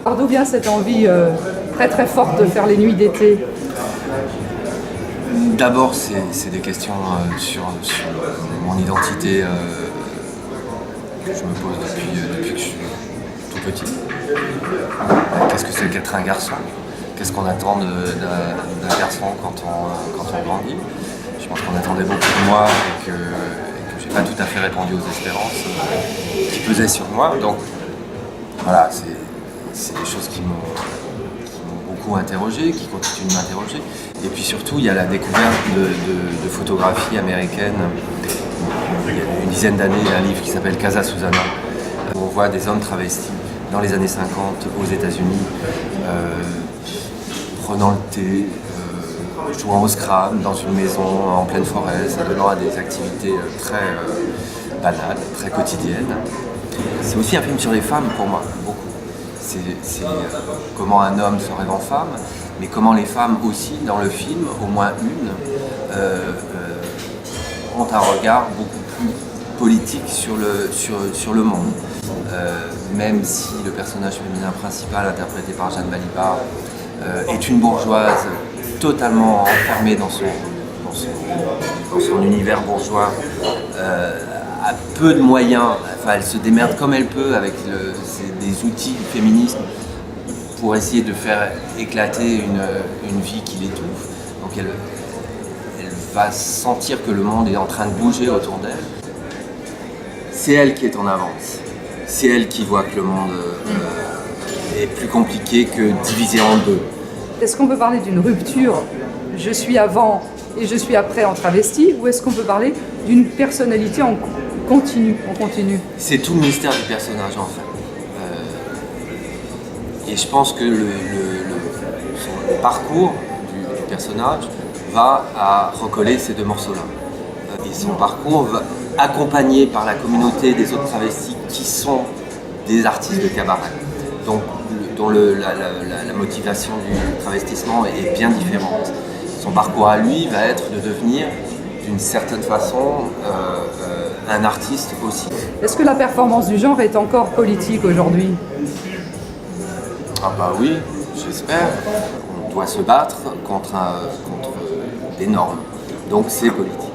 Alors d'où vient cette envie très très forte de faire les nuits d'été? D'abord, c'est des questions sur mon identité que je me pose depuis que je suis tout petit. Qu'est-ce que c'est qu'être un garçon? Qu'est-ce qu'on attend d'un garçon quand on grandit? Je pense qu'on attendait beaucoup de moi et que je n'ai pas tout à fait répondu aux espérances qui pesaient sur moi. Donc voilà, c'est des choses qui m'ont beaucoup interrogé, qui continuent de m'interroger. Et puis surtout, il y a la découverte de photographies américaines. Il y a une dizaine d'années, un livre qui s'appelle Casa Susana, où on voit des hommes travestis dans les années 50 aux États-Unis, prenant le thé, jouant au Scrabble dans une maison en pleine forêt, s'adonnant à des activités très banales, très quotidiennes. C'est aussi un film sur les femmes pour moi, beaucoup. C'est comment un homme se rêve en femme, mais comment les femmes aussi, dans le film, au moins une, ont un regard beaucoup plus politique sur le monde. Même si le personnage féminin principal, interprété par Jeanne Balibar, est une bourgeoise totalement enfermée dans son univers bourgeois, a peu de moyens, enfin elle se démerde comme elle peut avec des outils du féminisme pour essayer de faire éclater une vie qui l'étouffe. Donc elle va sentir que le monde est en train de bouger autour d'elle. C'est elle qui est en avance. C'est elle qui voit que le monde est plus compliqué que divisé en deux. Est-ce qu'on peut parler d'une rupture, je suis avant et je suis après en travesti, ou est-ce qu'on peut parler d'une personnalité en continu? C'est tout le mystère du personnage en fait. Et je pense que le parcours du personnage va à recoller ces deux morceaux-là. Et son parcours va accompagné par la communauté des autres travestis qui sont des artistes de cabaret. Donc, dont la motivation du travestissement est bien différente. Son parcours à lui va être de devenir, d'une certaine façon, un artiste aussi. Est-ce que la performance du genre est encore politique aujourd'hui? Ah bah oui, j'espère. On doit se battre contre des normes. Donc c'est politique.